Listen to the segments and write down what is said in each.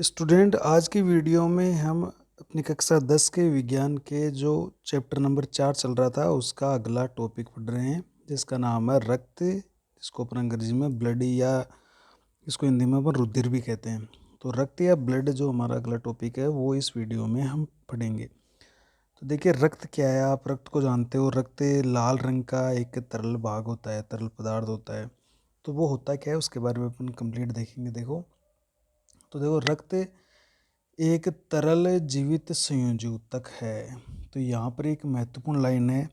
Student, आज की video में हम अपनी कक्षा 10 के विज्ञान के जो चैप्टर नंबर 4 चल रहा था उसका अगला टॉपिक पढ़ रहे हैं, जिसका नाम है रक्त, जिसको अपन अंग्रेजी में ब्लड या इसको हिंदी में अपन रुधिर भी कहते हैं। तो रक्त या ब्लड जो हमारा अगला टॉपिक है वो इस वीडियो में हम पढ़ेंगे। तो देखिए, रक्त क्या है? आप रक्त को जानते हो। रक्त लाल रंग का एक तरल भाग होता है, तरल पदार्थ होता है। तो वो होता क्या है उसके बारे में अपन कंप्लीट देखेंगे। देखो, रक्त एक तरल जीवित संयोजक है। तो यहाँ पर एक महत्वपूर्ण लाइन है।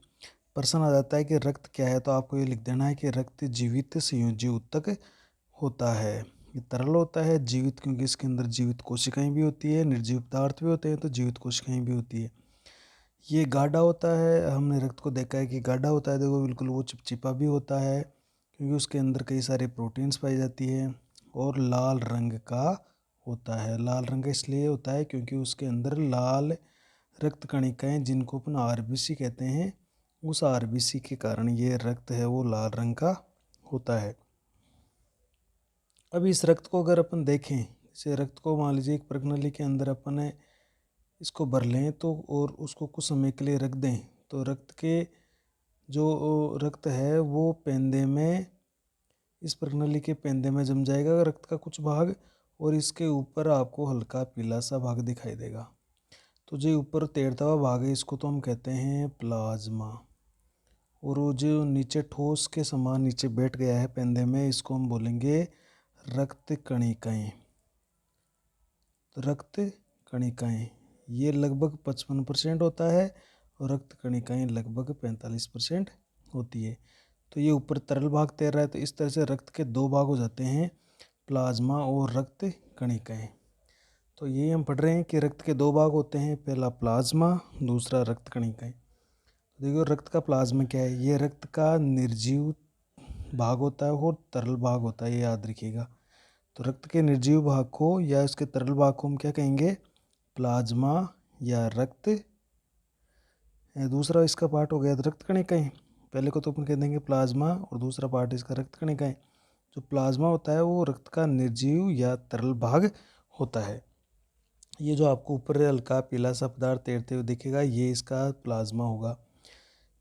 प्रश्न आ जाता है कि रक्त क्या है, तो आपको ये लिख देना है कि रक्त जीवित संयोजक होता है। ये तरल होता है, जीवित, क्योंकि इसके अंदर जीवित कोशिकाएं भी होती है, निर्जीव पदार्थ भी होते हैं, तो जीवित कोशिकाएं भी होती है। ये गाढ़ा होता है। हमने रक्त को देखा है कि गाढ़ा होता है। देखो, बिल्कुल वो चिपचिपा भी होता है, क्योंकि उसके अंदर कई सारे प्रोटीन्स पाई जाती है। और लाल रंग का होता है। लाल रंग का इसलिए होता है क्योंकि उसके अंदर लाल रक्त कणिकाएं, जिनको अपन आरबीसी कहते हैं, उस आरबीसी के कारण ये रक्त है वो लाल रंग का होता है। अब इस रक्त को अगर अपन देखें, जैसे रक्त को मान लीजिए एक प्रणाली के अंदर अपन इसको भर लें तो और उसको कुछ समय के लिए रख दें, तो रक्त के जो रक्त है वो पेंदे में, इस प्रणाली के पेंदे में जम जाएगा रक्त का कुछ भाग, और इसके ऊपर आपको हल्का पीला सा भाग दिखाई देगा। तो जो ऊपर तैरता हुआ भाग है इसको तो हम कहते हैं प्लाज्मा। और वो जो नीचे ठोस के समान नीचे बैठ गया है पेंदे में, इसको हम बोलेंगे रक्त कणिकाएं। तो रक्त कणिकाएं ये लगभग 55% होता है और रक्त कणिकाएं लगभग 45% होती है। तो ये ऊपर तरल भाग तैर रहा है, तो इस तरह से रक्त के दो भाग हो जाते हैं, प्लाज्मा और रक्त कणिकाएं। तो ये हम पढ़ रहे हैं कि रक्त के दो भाग होते हैं, पहला प्लाज्मा, दूसरा रक्त कणिकाएं। तो देखो, रक्त का प्लाज्मा क्या है? ये रक्त का निर्जीव भाग होता है और तरल भाग होता है, ये याद रखिएगा। तो रक्त के निर्जीव भाग को या इसके तरल भाग को हम क्या कहेंगे? प्लाज्मा या रक्त। दूसरा इसका पार्ट हो गया रक्त कणिकाएं। पहले को तो अपन कह देंगे प्लाज्मा और दूसरा पार्ट इसका रक्त कणिकाएं। जो प्लाज्मा होता है वो रक्त का निर्जीव या तरल भाग होता है। ये जो आपको ऊपर हल्का पीला सा पदार्थ तैरते हुए दिखेगा, ये इसका प्लाज्मा होगा।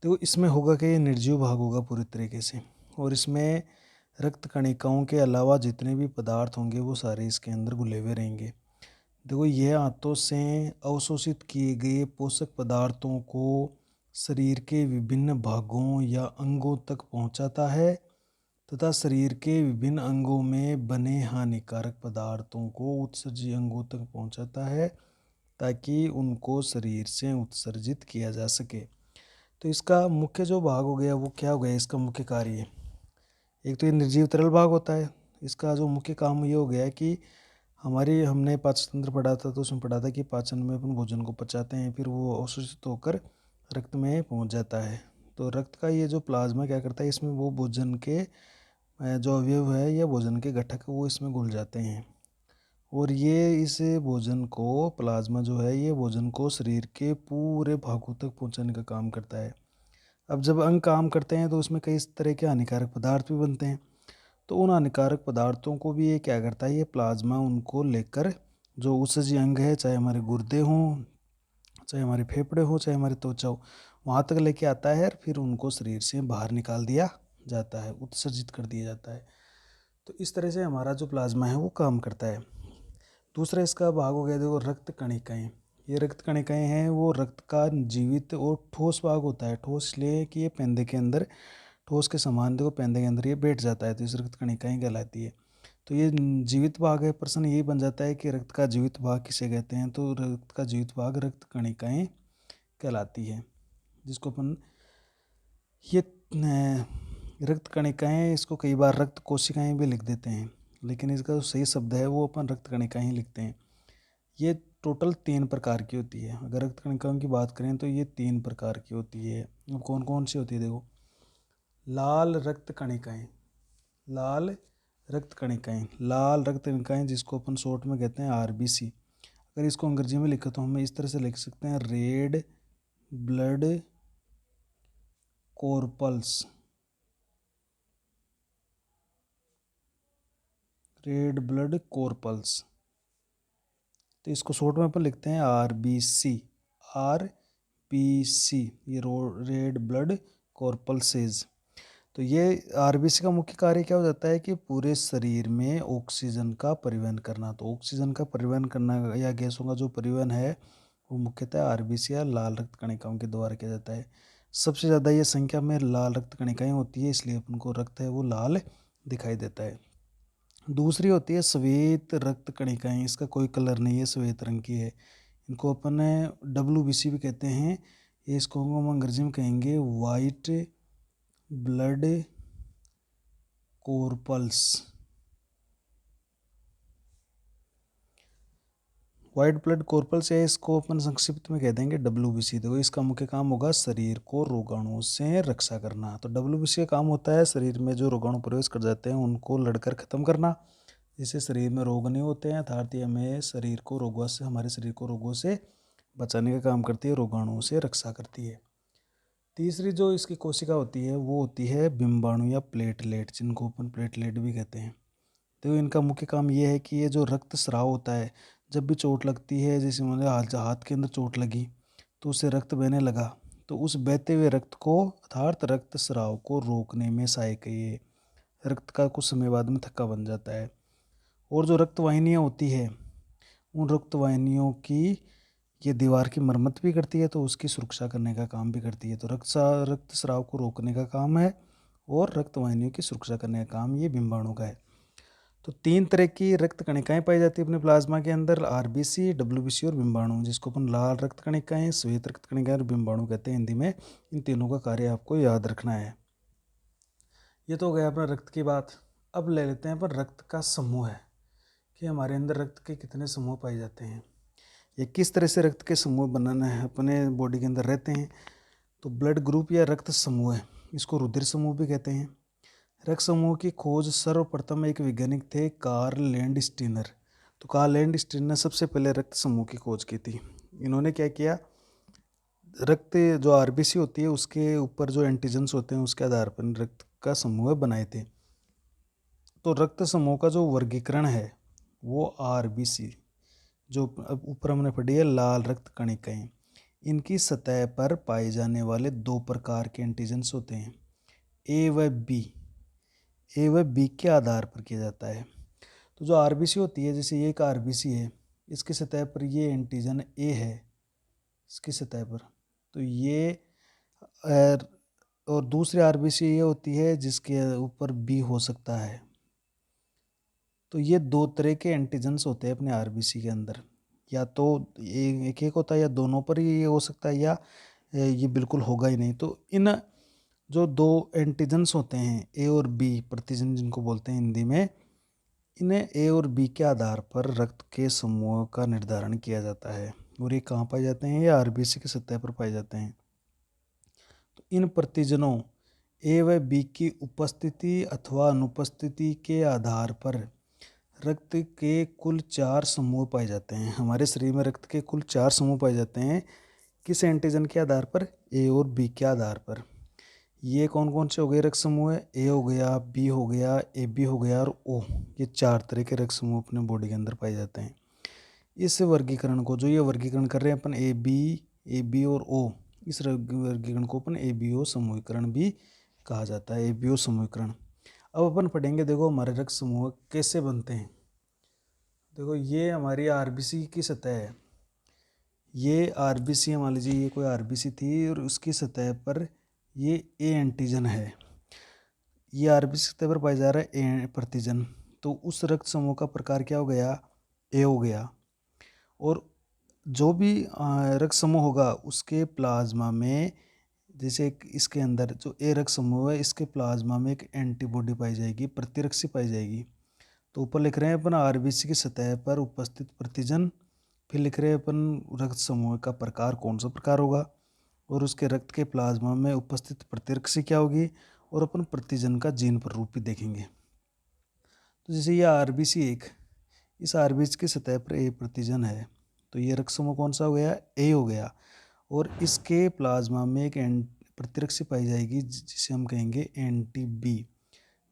तो इसमें होगा कि ये निर्जीव भाग होगा पूरी तरीके से, और इसमें रक्त कणिकाओं के अलावा जितने भी पदार्थ होंगे वो सारे इसके अंदर घुले हुए रहेंगे। देखो, यह हाथों से अवशोषित किए गए पोषक पदार्थों को शरीर के विभिन्न भागों या अंगों तक पहुंचाता है तथा शरीर के विभिन्न अंगों में बने हानिकारक पदार्थों को उत्सर्जी अंगों तक पहुंचाता है, ताकि उनको शरीर से उत्सर्जित किया जा सके। तो इसका मुख्य जो भाग हो गया वो क्या हो गया? इसका मुख्य कार्य, एक तो ये निर्जीव तरल भाग होता है। इसका जो मुख्य काम ये हो गया है कि हमारी, हमने पाचन तंत्र पढ़ा था तो उसमें पढ़ा था कि पाचन में अपन भोजन को पचाते हैं, फिर वो अवशोषित होकर रक्त में पहुंच जाता है। तो रक्त का ये जो प्लाज्मा क्या करता है, इसमें वो भोजन के जो अवयव है या भोजन के घटक वो इसमें घुल जाते हैं, और ये इस भोजन को, प्लाज्मा जो है ये भोजन को शरीर के पूरे भागों तक पहुंचाने का काम करता है। अब जब अंग काम करते हैं तो उसमें कई तरह के हानिकारक पदार्थ भी बनते हैं। तो उन हानिकारक पदार्थों को भी ये क्या करता है, ये प्लाज्मा उनको लेकर, जो उत्सर्जी अंग है, चाहे हमारे गुर्दे हों, चाहे हमारे फेफड़े हो, चाहे हमारी त्वचा हो, वहाँ तक लेके आता है और फिर उनको शरीर से बाहर निकाल दिया जाता है, उत्सर्जित कर दिया जाता है। तो इस तरह से हमारा जो प्लाज्मा है वो काम करता है। दूसरा इसका भाग हो गया, देखो, रक्त कणिकाएं। ये रक्त कणिकाएं हैं वो रक्त का जीवित और ठोस भाग होता है। ठोस इसलिए कि ये पेंदे के अंदर ठोस के समान, देखो, पेंदे के अंदर ये बैठ जाता है, तो इस रक्त कणिकाएं कहलाती है। तो ये जीवित भाग है। प्रश्न यही बन जाता है कि रक्त का जीवित भाग किसे कहते हैं? तो रक्त का जीवित भाग रक्त कणिकाएं कहलाती है, जिसको अपन ये रक्त कणिकाएं, इसको कई बार रक्त कोशिकाएं भी लिख देते हैं, लेकिन इसका जो सही शब्द है वो अपन रक्त कणिकाएं ही लिखते हैं। ये टोटल 3 प्रकार की होती है। अगर रक्त कणिकाओं की बात करें तो ये 3 प्रकार की होती है। अब कौन कौन सी होती है? देखो, लाल रक्त कणिकाएं। लाल रक्त कणिकाएं, लाल रक्त कणिकाएं जिसको अपन शॉर्ट में कहते हैं आरबीसी। अगर इसको अंग्रेजी में लिखे तो हम इस तरह से लिख सकते हैं, रेड ब्लड कॉर्पल्स। Red blood कॉर्पल्स। तो इसको शॉर्ट में अपन लिखते हैं RBC। RBC ये रेड ब्लड कॉर्पल्सेज। तो ये RBC का मुख्य कार्य क्या हो जाता है कि पूरे शरीर में ऑक्सीजन का परिवहन करना। तो ऑक्सीजन का परिवहन करना या गैसों का जो परिवहन है वो मुख्यतः RBC या लाल रक्त कणिकाओं के द्वारा किया जाता है। सबसे ज़्यादा ये संख्या में लाल रक्त कणिकाएं होती है, इसलिए अपन को रक्त है वो लाल दिखाई देता है। दूसरी होती है श्वेत रक्त कणिकाएं, इसका कोई कलर नहीं है, श्वेत रंग की है। इनको अपन WBC भी कहते हैं। ये इसको हम अंग्रेजी में कहेंगे वाइट ब्लड कॉर्पल्स। वाइट ब्लड कॉर्पल्स है, इसको अपन संक्षिप्त में कह देंगे WBC। देखो इसका मुख्य काम होगा शरीर को रोगाणुओं से रक्षा करना। तो WBC का काम होता है शरीर में जो रोगाणु प्रवेश कर जाते हैं उनको लड़कर खत्म करना, जिससे शरीर में रोग नहीं होते हैं, अर्थात ये हमें शरीर को रोगों से हमारे शरीर को रोगों से बचाने का काम करती है, रोगाणुओं से रक्षा करती है। तीसरी जो इसकी कोशिका होती है वो होती है बिंबाणु या प्लेटलेट, जिनको अपन प्लेटलेट भी कहते हैं। तो इनका मुख्य काम ये है कि ये जो रक्त स्राव होता है, जब भी चोट लगती है, जैसे मतलब हाथ के अंदर चोट लगी तो उससे रक्त बहने लगा, तो उस बहते हुए रक्त को अर्थात रक्त स्राव को रोकने में सहायक है ये। रक्त का कुछ समय बाद में थक्का बन जाता है। और जो रक्त वाहिनियाँ होती है, उन रक्त वाहिनियों की ये दीवार की मरम्मत भी करती है, तो उसकी सुरक्षा करने का काम भी करती है। तो रक्त स्राव को रोकने का काम है और रक्त वाहिनियों की सुरक्षा करने का काम ये बिंबाणु का है। तो 3 तरह की रक्त कणिकाएं पाई जाती है अपने प्लाज्मा के अंदर, RBC, WBC और बिंबाणु, जिसको अपन लाल रक्त कणिकाएं, श्वेत रक्त कणिकाएं और बिंबाणु कहते हैं हिंदी में। इन तीनों का कार्य आपको याद रखना है। ये तो हो गया अपना रक्त की बात। अब ले लेते हैं अपन रक्त का समूह है कि हमारे अंदर रक्त के कितने समूह पाए जाते हैं, ये किस तरह से रक्त के समूह बनाना है अपने बॉडी के अंदर रहते हैं। तो ब्लड ग्रुप या रक्त समूह है, इसको रुधिर समूह भी कहते हैं। रक्त समूह की खोज सर्वप्रथम एक वैज्ञानिक थे, कार्ल लैंडस्टीनर। तो कार्ल लैंडस्टीनर ने सबसे पहले रक्त समूह की खोज की थी। इन्होंने क्या किया, रक्त जो RBC होती है उसके ऊपर जो एंटीजन्स होते हैं उसके आधार पर रक्त का समूह बनाए थे। तो रक्त समूह का जो वर्गीकरण है वो RBC, जो अब ऊपर हमने पढ़ी है लाल रक्त कणिकाएं, इनकी सतह पर पाए जाने वाले 2 प्रकार के एंटीजन्स होते हैं, A व B। ए व बी के आधार पर किया जाता है। तो जो RBC होती है, जैसे ये एक RBC है, इसकी सतह पर ये एंटीजन ए है, इसकी सतह पर, तो ये और दूसरी RBC ये होती है जिसके ऊपर बी हो सकता है। तो ये 2 तरह के एंटीजन्स होते हैं अपने RBC के अंदर, या तो एक एक होता है या दोनों पर ही ये हो सकता है, या ये बिल्कुल होगा ही नहीं। तो इन जो 2 एंटीजन्स होते हैं A और B प्रतिजन जिनको बोलते हैं हिंदी में, इन्हें A और B के आधार पर रक्त के समूह का निर्धारण किया जाता है। और ये कहाँ पाए जाते हैं, ये RBC की सतह पर पाए जाते हैं। तो इन प्रतिजनों A व B की उपस्थिति अथवा अनुपस्थिति के आधार पर रक्त के कुल 4 समूह पाए जाते हैं। हमारे शरीर में रक्त के कुल 4 समूह पाए जाते हैं, किस एंटीजन के आधार पर, A और B के आधार पर। ये कौन कौन से हो गए रक्त समूह है, A हो गया, B हो गया, AB हो गया और O। ये 4 तरह के रक्त समूह अपने बॉडी के अंदर पाए जाते हैं। इस वर्गीकरण को, जो ये वर्गीकरण कर रहे हैं अपन AB और O, इस वर्गीकरण को अपन ABO समूहीकरण भी कहा जाता है, ABO समूहीकरण। अब अपन पढ़ेंगे, देखो हमारे रक्त समूह कैसे बनते हैं। देखो ये हमारी RBC की सतह है, ये RBC मान लीजिए, ये कोई RBC थी और उसकी सतह पर ये A एंटीजन है, ये RBC सतह पर पाया जा रहा है A प्रतिजन। तो उस रक्त समूह का प्रकार क्या हो गया, A हो गया। और जो भी रक्त समूह होगा उसके प्लाज्मा में, जैसे इसके अंदर जो A रक्त समूह है, इसके प्लाज्मा में एक एंटीबॉडी पाई जाएगी, प्रतिरक्षी पाई जाएगी। तो ऊपर लिख रहे हैं अपन RBC की सतह पर उपस्थित प्रतिजन, फिर लिख रहे हैं अपन रक्त समूह का प्रकार कौन सा प्रकार होगा, और उसके रक्त के प्लाज्मा में उपस्थित प्रतिरक्षी क्या होगी, और अपन प्रतिजन का जीन प्ररूप भी देखेंगे। तो जैसे ये RBC एक, इस RBC की सतह पर A प्रतिजन है, तो ये रक्त समूह कौन सा हो गया, A हो गया। और इसके प्लाज्मा में एक प्रतिरक्षी पाई जाएगी जिसे हम कहेंगे एंटी B।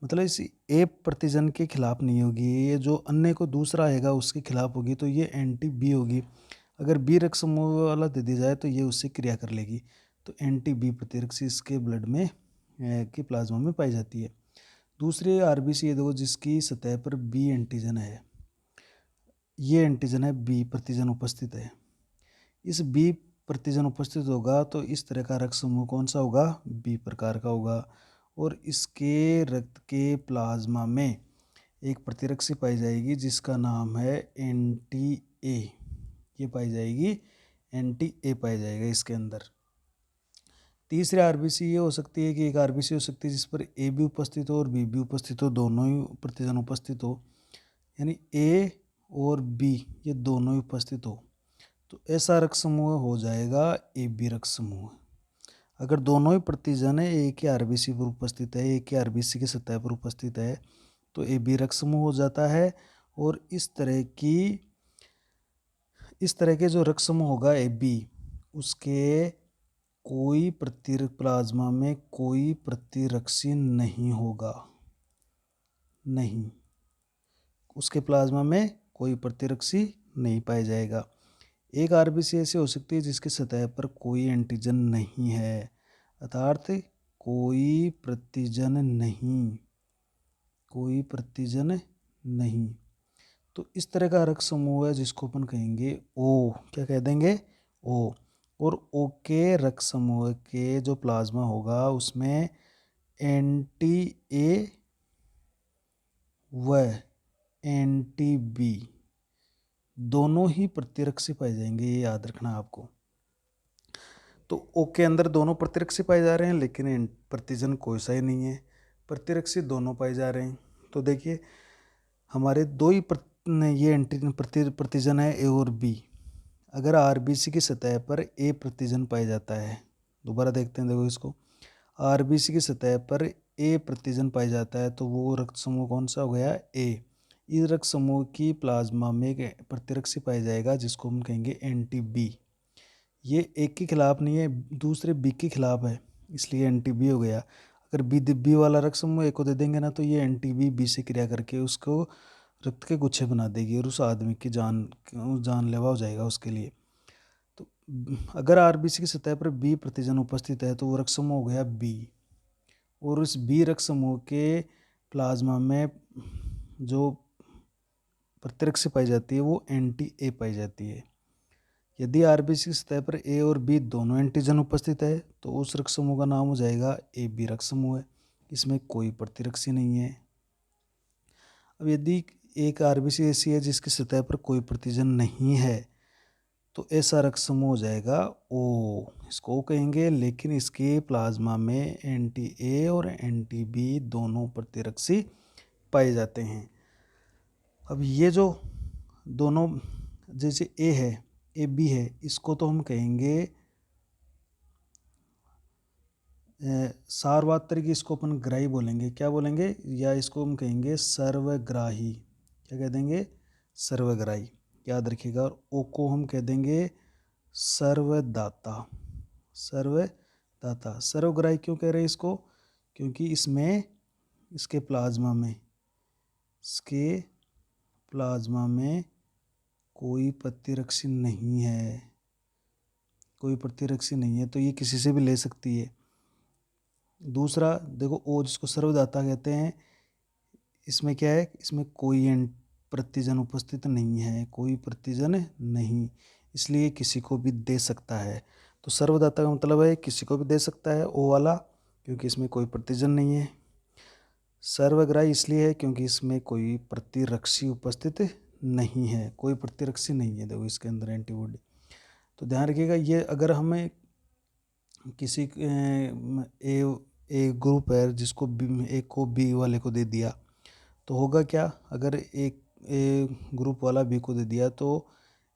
मतलब इस ए प्रतिजन के खिलाफ नहीं होगी, ये जो अन्य को दूसरा आएगा उसके खिलाफ होगी, तो ये एंटी बी होगी। अगर बी रक्त समूह वाला दे दी जाए तो ये उससे क्रिया कर लेगी, तो एंटी बी प्रतिरक्षी इसके ब्लड में कि प्लाज्मा में पाई जाती है। दूसरे आरबीसी ये देखो जिसकी सतह पर बी एंटीजन है, ये एंटीजन है बी प्रतिजन उपस्थित है। इस बी प्रतिजन उपस्थित होगा तो इस तरह का रक्त समूह कौन सा होगा, बी प्रकार का होगा, और इसके रक्त के प्लाज्मा में एक प्रतिरक्षी पाई जाएगी जिसका नाम है एंटी ए। ये पाई जाएगी, एंटी ए पाई जाएगा इसके अंदर। तीसरे आरबीसी ये हो सकती है कि एक आरबीसी हो सकती है जिस पर ए भी उपस्थित हो और बी भी उपस्थित हो, दोनों ही प्रतिजन उपस्थित हो, यानी ए और बी ये दोनों ही उपस्थित हो, तो ऐसा रक्त समूह हो जाएगा ए बी रक्त समूह। अगर दोनों ही प्रतिजन एक ही आरबीसी पर उपस्थित है, एक ही आरबीसी की सतह पर उपस्थित है, तो ए बी रक्त समूह हो जाता है। और इस तरह के जो रक्त समूह होगा ए बी, उसके कोई प्लाज्मा में कोई प्रतिरक्षी नहीं होगा, नहीं, उसके प्लाज्मा में कोई प्रतिरक्षी नहीं पाया जाएगा। एक आरबीसी ऐसी हो सकती है जिसकी सतह पर कोई एंटीजन नहीं है, अर्थात कोई प्रतिजन नहीं, कोई प्रतिजन नहीं, तो इस तरह का रक्त समूह है जिसको अपन कहेंगे ओ। क्या कह देंगे, ओ। और ओ के रक्त समूह के जो प्लाज्मा होगा उसमें एंटी ए व एंटी बी दोनों ही प्रतिरक्षी पाए जाएंगे, ये याद रखना आपको। तो ओ के अंदर दोनों प्रतिरक्षी पाए जा रहे हैं, लेकिन प्रतिजन कोई सा ही नहीं है, प्रतिरक्षी दोनों पाए जा रहे हैं। तो देखिए हमारे दो ही ये प्रतिजन है ए और बी। अगर आरबीसी की सतह पर ए प्रतिजन पाया जाता है, दोबारा देखते हैं, देखो इसको, आरबीसी की सतह पर ए प्रतिजन पाया जाता है तो वो रक्त समूह कौन सा हो गया, ए। इस रक्त समूह की प्लाज्मा में एक प्रतिरक्षी पाया जाएगा जिसको हम कहेंगे एंटी बी। ये एक के खिलाफ नहीं है, दूसरे बी के खिलाफ है, इसलिए एंटी बी हो गया। अगर बी वाला रक्त समूह ए को दे देंगे ना, तो ये एंटी बी से क्रिया करके उसको रक्त के गुच्छे बना देगी और उस आदमी की जानलेवा हो जाएगा उसके लिए। तो अगर आरबीसी की सतह पर बी प्रतिजन उपस्थित है तो वो रक्त समूह हो गया बी, और उस बी रक्त समूह के प्लाज्मा में जो प्रतिरक्षी पाई जाती है वो एंटी ए पाई जाती है। यदि आरबीसी की सतह पर ए और बी दोनों एंटीजन उपस्थित है तो उस रक्त समूह का नाम हो जाएगा ए बी रक्त समूह है, इसमें कोई प्रतिरक्षी नहीं है। अब यदि एक आरबीसी ऐसी है जिसकी सतह पर कोई प्रतिजन नहीं है तो ऐसा रक्त समूह हो जाएगा ओ, इसको ओ कहेंगे, लेकिन इसके प्लाज्मा में एंटी ए और एंटी बी दोनों प्रतिरक्षी पाए जाते हैं। अब ये जो दोनों, जैसे ए है, ए बी है, इसको तो हम कहेंगे सार्वत्रिक, इसको अपन ग्राही बोलेंगे, क्या बोलेंगे, या इसको हम कहेंगे सर्वग्राही। क्या कह देंगे, सर्वग्राही, याद रखिएगा। और ओ को हम कह देंगे सर्वदाता, सर्वदाता। सर्वग्राही क्यों कह रहे हैं इसको, क्योंकि इसके प्लाज्मा में कोई प्रतिरक्षी नहीं है, कोई प्रतिरक्षी नहीं है, तो ये किसी से भी ले सकती है। दूसरा देखो ओ जिसको सर्वदाता कहते हैं, इसमें क्या है, इसमें कोई प्रतिजन उपस्थित नहीं है, कोई प्रतिजन नहीं, इसलिए किसी को भी दे सकता है। तो सर्वदाता का मतलब है किसी को भी दे सकता है ओ वाला, क्योंकि इसमें कोई प्रतिजन नहीं है। सर्वग्राही इसलिए है क्योंकि इसमें कोई प्रतिरक्षी उपस्थित नहीं है, कोई प्रतिरक्षी नहीं है, देखो इसके अंदर एंटीबॉडी। तो ध्यान रखिएगा, ये अगर हमें किसी एक ग्रुप है जिसको एक को बी वाले को दे दिया तो होगा क्या, अगर एक ए ग्रुप वाला बी को दे दिया तो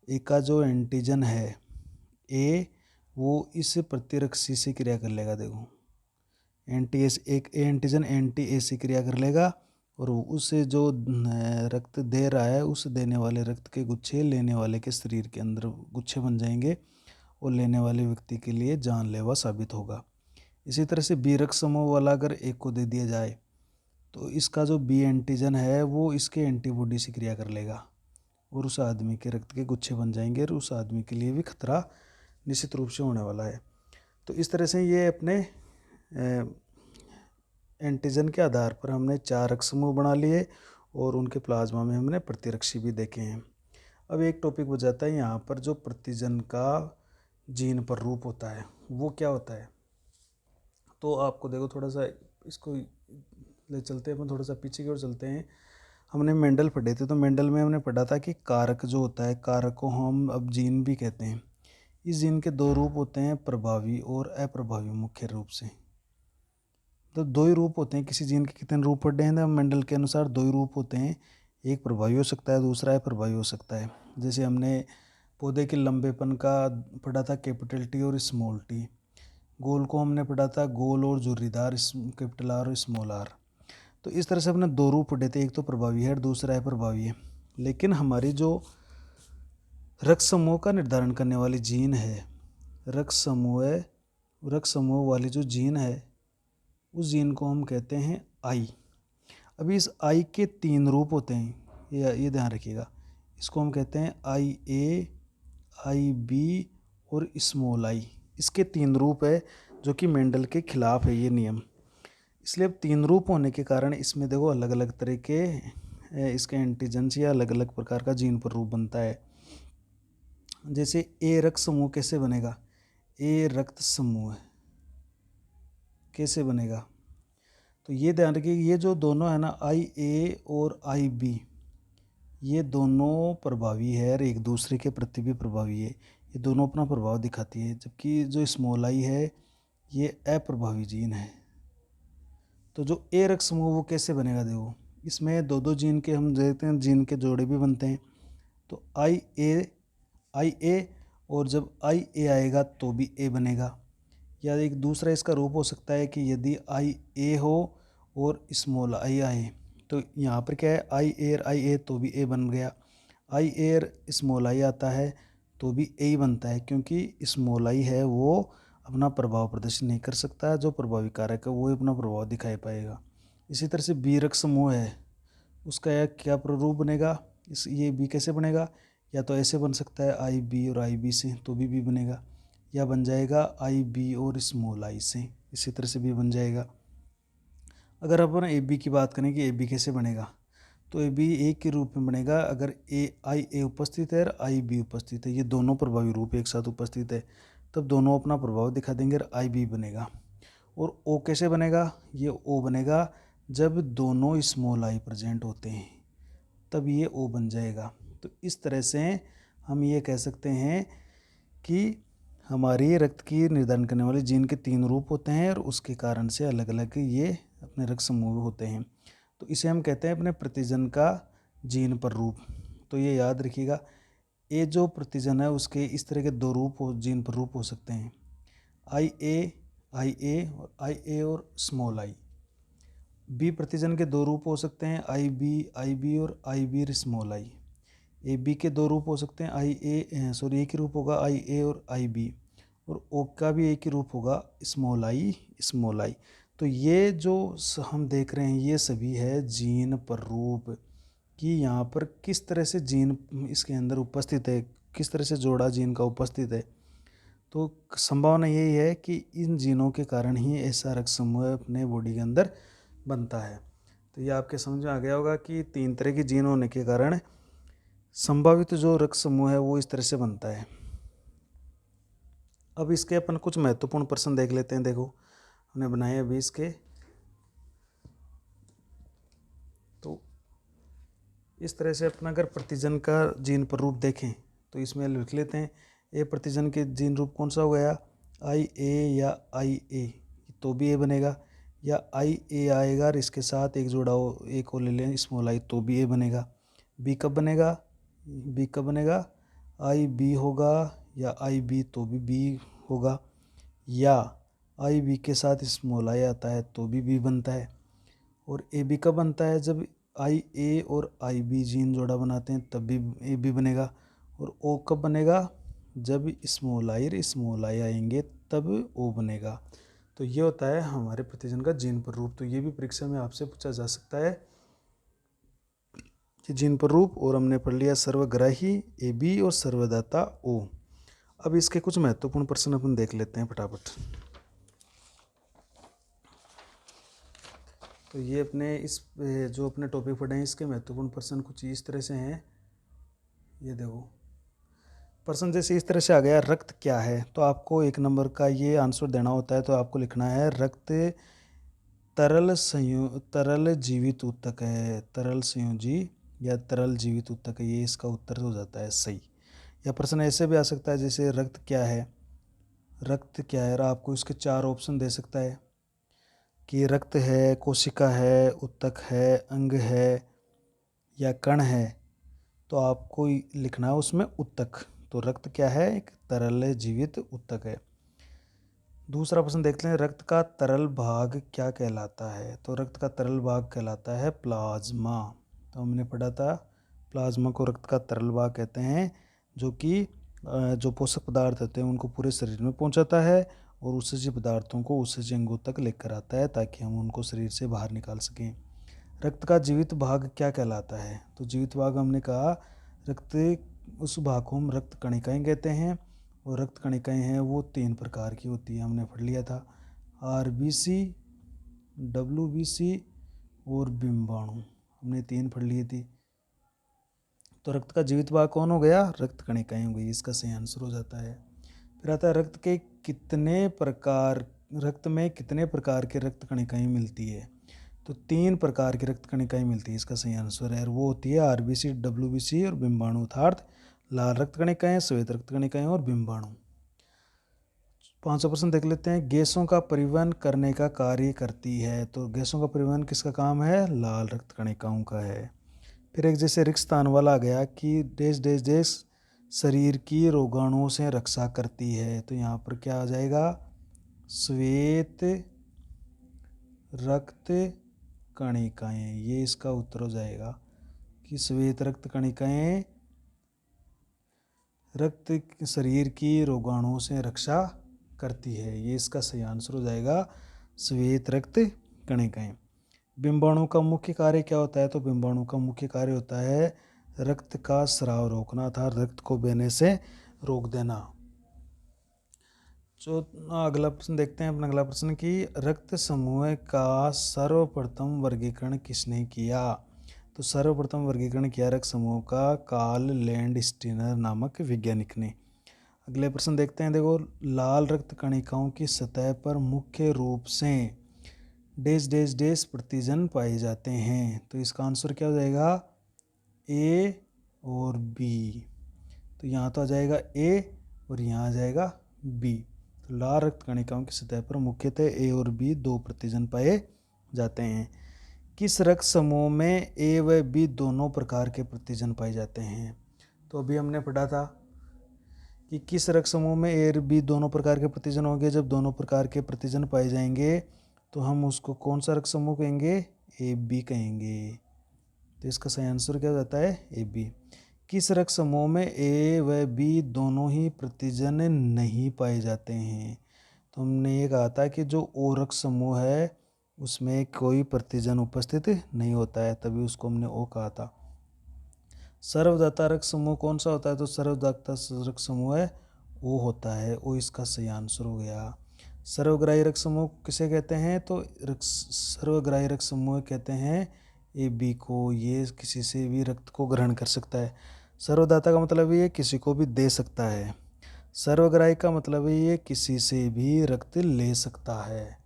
ए का जो एंटीजन है ए, वो इस प्रतिरक्षी से क्रिया कर लेगा। देखो एंटी एस, एक एंटीजन एंटी ए से क्रिया कर लेगा और उससे जो रक्त दे रहा है उस देने वाले रक्त के गुच्छे लेने वाले के शरीर के अंदर गुच्छे बन जाएंगे और लेने वाले व्यक्ति के लिए जानलेवा साबित होगा। इसी तरह से बी रक्त समूह वाला अगर एक को दे दिया जाए तो इसका जो बी एंटीजन है वो इसके एंटीबॉडी से क्रिया कर लेगा और उस आदमी के रक्त के गुच्छे बन जाएंगे और उस आदमी के लिए भी खतरा निश्चित रूप से होने वाला है। तो इस तरह से ये अपने एंटीजन के आधार पर हमने 4 रक्त समूह बना लिए और उनके प्लाज्मा में हमने प्रतिरक्षी भी देखे हैं। अब एक टॉपिक हो जाता है यहाँ पर, जो प्रतिजन का जीन पर रूप होता है वो क्या होता है। तो आपको देखो थोड़ा सा इसको ले चलते हैं, अपन थोड़ा सा पीछे की ओर चलते हैं। हमने मेंडल पढ़े थे, तो मेंडल में हमने पढ़ा था कि कारक जो होता है, कारक को हम अब जीन भी कहते हैं। इस जीन के 2 रूप होते हैं, प्रभावी और अप्रभावी मुख्य रूप से। तो 2 ही रूप होते हैं। किसी जीन के कितने रूप पढ़े हैं, मेंडल के अनुसार 2 ही रूप होते हैं। एक प्रभावी हो सकता है, दूसरा अप्रभावी हो सकता है। जैसे हमने पौधे के लंबेपन का पढ़ा था, कैपिटल टी और स्मॉल टी। गोल को हमने पढ़ा था, गोल और झुर्रीदार, कैपिटल आर और स्मॉल आर। तो इस तरह से हमने 2 रूप पढ़े थे, एक तो प्रभावी है और दूसरा अप्रभावी है। लेकिन हमारी जो रक्त समूह का निर्धारण करने वाली जीन है, रक्त समूह वाली जो जीन है, उस जीन को हम कहते हैं आई। अभी इस आई के 3 रूप होते हैं, ये ध्यान रखिएगा। इसको हम कहते हैं आई ए, आई बी और स्मॉल आई। इसके 3 रूप है, जो कि मेंडल के खिलाफ है ये नियम। इसलिए अब 3 रूप होने के कारण इसमें देखो अलग अलग तरह के इसके एंटीजन्स या अलग अलग प्रकार का जीन पर रूप बनता है। जैसे ए रक्त समूह कैसे बनेगा, ए रक्त समूह कैसे बनेगा, तो ये ध्यान रखिए, ये जो दोनों है ना, आई ए और आई बी, ये दोनों प्रभावी है और एक दूसरे के प्रति भी प्रभावी है। ये दोनों अपना प्रभाव दिखाती है, जबकि जो स्मॉल आई है ये अप्रभावी जीन है। तो जो ए रक्त समूह वो कैसे बनेगा, देखो इसमें 2 जीन के हम देखते हैं, जीन के जोड़े भी बनते हैं। तो आई ए और जब आई ए आएगा तो भी ए बनेगा। या एक दूसरा इसका रूप हो सकता है कि यदि आई ए हो और स्मॉल आई आए, तो यहाँ पर क्या है, आई ए तो भी ए बन गया। आई ए स्मॉल आई आता है तो भी ए ही बनता है, क्योंकि स्मॉल आई है वो अपना प्रभाव प्रदर्शन नहीं कर सकता है। जो प्रभावी कारक है वो अपना प्रभाव दिखाई पाएगा। इसी तरह से बी रक्त समूह है, उसका क्या प्रारूप बनेगा, ये बी कैसे बनेगा, या तो ऐसे बन सकता है आई बी और आई बी से, तो भी बनेगा, या बन जाएगा आई बी और स्मॉल आई से, इसी तरह से भी बन जाएगा। अगर अपन ए बी की बात करें कि ए बी कैसे बनेगा, तो ए बी एक के रूप में बनेगा अगर आई ए उपस्थित है और आई बी उपस्थित है, ये दोनों प्रभावी रूप एक साथ उपस्थित है, तब दोनों अपना प्रभाव दिखा देंगे और आई बी बनेगा। और ओ कैसे बनेगा, ये ओ बनेगा जब दोनों स्मॉल आई प्रेजेंट होते हैं, तब ये ओ बन जाएगा। तो इस तरह से हम ये कह सकते हैं कि हमारी रक्त की निर्धारण करने वाले जीन के 3 रूप होते हैं और उसके कारण से अलग अलग ये अपने रक्त समूह होते हैं। तो इसे हम कहते हैं अपने प्रतिजन का जीन पर रूप। तो ये याद रखिएगा, ए जो प्रतिजन है उसके इस तरह के 2 रूप जीन पर रूप हो सकते हैं, आई ए और स्मॉल आई। बी प्रतिजन के 2 रूप हो सकते हैं, आई बी और I B small I. A B के 2 रूप हो सकते हैं, एक ही रूप होगा आई ए और आई बी, और ओ का भी एक ही रूप होगा स्मॉल आई। तो ये जो हम देख रहे हैं ये सभी है जीन पर रूप, कि यहाँ पर किस तरह से जीन इसके अंदर उपस्थित है, किस तरह से जोड़ा जीन का उपस्थित है। तो संभावना यही है कि इन जीनों के कारण ही ऐसा रक्त समूह अपने बॉडी के अंदर बनता है। तो ये आपके समझ में आ गया होगा कि 3 तरह की जीन होने के कारण संभावित जो रक्त समूह है वो इस तरह से बनता है। अब इसके अपन कुछ महत्वपूर्ण प्रश्न देख लेते हैं। देखो हमने बनाए अभी इसके, तो इस तरह से अपना अगर प्रतिजन का जीन पर रूप देखें तो इसमें लिख लेते हैं। ए प्रतिजन के जीन रूप कौन सा हो गया, आई ए या आई ए, तो भी ए बनेगा, या आई ए आएगा और इसके साथ एक जोड़ा हो, एक और ले लें स्मॉल आई, तो भी ए बनेगा। बी कब बनेगा, आई बी होगा या आई बी, तो भी बी होगा, या आई बी के साथ स्मॉल आई आता है तो भी बी बनता है। और ए बी कब बनता है, जब आई ए और आई बी जीन जोड़ा बनाते हैं तब भी ए बी बनेगा। और ओ कब बनेगा, जब स्मॉल आई आएंगे तब ओ बनेगा। तो ये होता है हमारे प्रतिजन का जीन पर रूप। तो ये भी परीक्षा में आपसे पूछा जा सकता है कि जीन पर रूप। और हमने पढ़ लिया सर्वग्राही AB और सर्वदाता O। अब इसके कुछ महत्वपूर्ण प्रश्न अपन देख लेते हैं फटाफट। तो ये अपने इस जो अपने टॉपिक पढ़े हैं इसके महत्वपूर्ण प्रश्न कुछ इस तरह से हैं। ये देखो प्रश्न जैसे इस तरह से आ गया, रक्त क्या है? तो आपको 1 नंबर का ये आंसर देना होता है। तो आपको लिखना है रक्त तरल जीवित ऊतक है। तरल संयोजी या तरल जीवित ऊतक है, ये इसका उत्तर हो जाता है सही। या प्रश्न ऐसे भी आ सकता है जैसे रक्त क्या है? रक्त क्या है? आपको इसके 4 ऑप्शन दे सकता है कि रक्त है, कोशिका है, ऊतक है, अंग है या कण है। तो आपको लिखना है उसमें ऊतक। तो रक्त क्या है? एक तरल जीवित ऊतक है। दूसरा प्रश्न देखते हैं, रक्त का तरल भाग क्या कहलाता है? तो रक्त का तरल भाग कहलाता है प्लाज्मा। तो हमने पढ़ा था प्लाज्मा को रक्त का तरल भाग कहते हैं, जो कि जो पोषक पदार्थ होते हैं उनको पूरे शरीर में पहुंचाता है और उत्सर्जित पदार्थों को उत्सर्जित अंगों तक लेकर आता है ताकि हम उनको शरीर से बाहर निकाल सकें। रक्त का जीवित भाग क्या कहलाता है? तो जीवित भाग हमने कहा रक्त, उस भाग को हम रक्त कणिकाएं कहते हैं। और रक्त कणिकाएं हैं वो 3 प्रकार की होती है, हमने पढ़ लिया था, RBC, WBC और बिंबाणु, हमने 3 पढ़ ली थी। तो रक्त का जीवित भाग कौन हो गया? रक्त कणिकाएं हो गई, इसका सही आंसर हो जाता है। फिर आता है रक्त में कितने प्रकार के रक्त कणिकाएं मिलती है? तो 3 प्रकार की रक्त कणिकाएं मिलती है, इसका सही आंसर है। और वो होती है RBC, WBC और बिंबाणु, अर्थात लाल रक्त कणिकाएं, श्वेत रक्त कणिकाएं और बिंबाणु। 5वां प्रश्न देख लेते हैं, गैसों का परिवहन करने का कार्य करती है। तो गैसों का परिवहन किसका काम है? लाल रक्त कणिकाओं का है। फिर एक जैसे रिक्त स्थान वाला आ गया कि देश देश देश शरीर की रोगाणुओं से रक्षा करती है। तो यहाँ पर क्या आ जाएगा? श्वेत रक्त कणिकाएं, ये इसका उत्तर हो जाएगा कि श्वेत रक्त कणिकाएं रक्त शरीर की रोगाणुओं से रक्षा करती है, ये इसका सही आंसर हो जाएगा श्वेत रक्त कणिकाएं। बिंबाणु का मुख्य कार्य क्या होता है? तो बिंबाणु का मुख्य कार्य होता है रक्त का स्राव रोकना, अर्थात रक्त को बहने से रोक देना। जो अगला प्रश्न देखते हैं अपना अगला प्रश्न कि रक्त समूह का सर्वप्रथम वर्गीकरण किसने किया? तो सर्वप्रथम वर्गीकरण किया रक्त समूह का कार्ल लैंडस्टीनर नामक वैज्ञानिक ने। अगले प्रश्न देखते हैं, देखो लाल रक्त कणिकाओं की सतह पर मुख्य रूप से डेस डेस डेस प्रतिजन पाए जाते हैं। तो इसका आंसर क्या हो जाएगा? A और B। तो यहाँ तो आ जाएगा A और यहाँ आ जाएगा B। तो लाल रक्त कणिकाओं की सतह पर मुख्यतः A और B 2 प्रतिजन पाए जाते हैं। किस रक्त समूह में A व B दोनों प्रकार के प्रतिजन पाए जाते हैं? तो अभी हमने पढ़ा था कि किस रक्त समूह में A और B दोनों प्रकार के प्रतिजन होंगे। जब दोनों प्रकार के प्रतिजन पाए जाएंगे तो हम उसको कौन सा रक्त समूह कहेंगे? AB कहेंगे। तो इसका सही आंसर क्या हो जाता है? AB। किस रक्त समूह में A व B दोनों ही प्रतिजन नहीं पाए जाते हैं? तो हमने ये कहा था कि जो O रक्त समूह है उसमें कोई प्रतिजन उपस्थित नहीं होता है, तभी उसको हमने O कहा था। सर्वदाता रक्त समूह कौन सा होता है? तो सर्वदाता रक्त समूह है O होता है, O इसका सही आंसर हो गया। सर्वग्राही रक्त समूह किसे कहते हैं? तो सर्वग्राही रक्त समूह कहते हैं AB को, ये किसी से भी रक्त को ग्रहण कर सकता है। सर्वदाता का मतलब ये किसी को भी दे सकता है। सर्वग्राही का मतलब ये किसी से भी रक्त ले सकता है।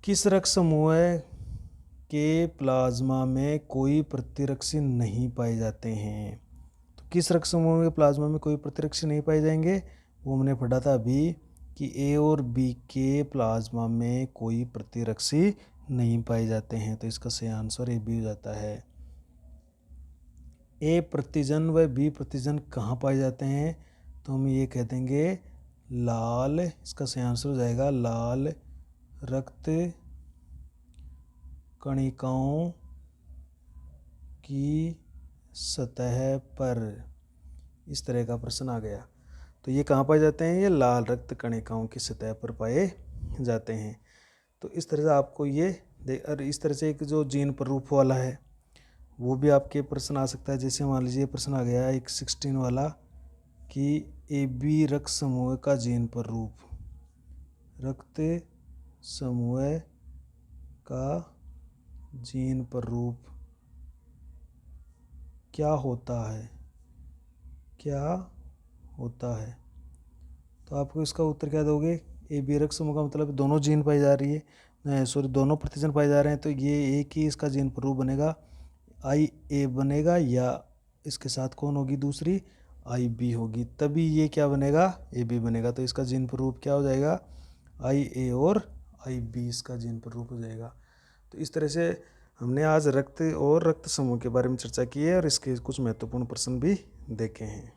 किस रक्त समूह के प्लाज्मा में कोई प्रतिरक्षी नहीं पाए जाते हैं? तो किस रक्त समूह के प्लाज्मा में कोई प्रतिरक्षी नहीं पाए जाएंगे? वो हमने पढ़ा था अभी कि A और B के प्लाज्मा में कोई प्रतिरक्षी नहीं पाए जाते हैं। तो इसका सही आंसर AB हो जाता है। A प्रतिजन व B प्रतिजन कहाँ पाए जाते हैं? तो हम ये कह देंगे लाल, इसका सही आंसर हो जाएगा लाल रक्त कणिकाओं की सतह पर। इस तरह का प्रश्न आ गया। तो ये कहाँ पाए जाते हैं? ये लाल रक्त कणिकाओं की सतह पर पाए जाते हैं। तो इस तरह से आपको ये और इस तरह से एक जो जीन प्रारूप वाला है वो भी आपके प्रश्न आ सकता है। जैसे मान लीजिए प्रश्न आ गया एक 16 वाला कि AB रक्त समूह का जीन प्रारूप, रक्त समूह का जीन प्रारूप क्या होता है, क्या होता है। तो आपको इसका उत्तर क्या दोगे, AB रक्त समूह का मतलब दोनों जीन पाई जा रही है, सॉरी दोनों प्रतिजन पाए जा रहे हैं, तो ये एक ही इसका जीन प्रारूप बनेगा, IA बनेगा, या इसके साथ कौन होगी दूसरी IB होगी, तभी ये क्या बनेगा AB बनेगा। तो इसका जीन प्रारूप क्या हो जाएगा IA और IB इसका जीन प्रारूप हो जाएगा। तो इस तरह से हमने आज रक्त और रक्त समूह के बारे में चर्चा की है और इसके कुछ महत्वपूर्ण प्रश्न भी देखे हैं।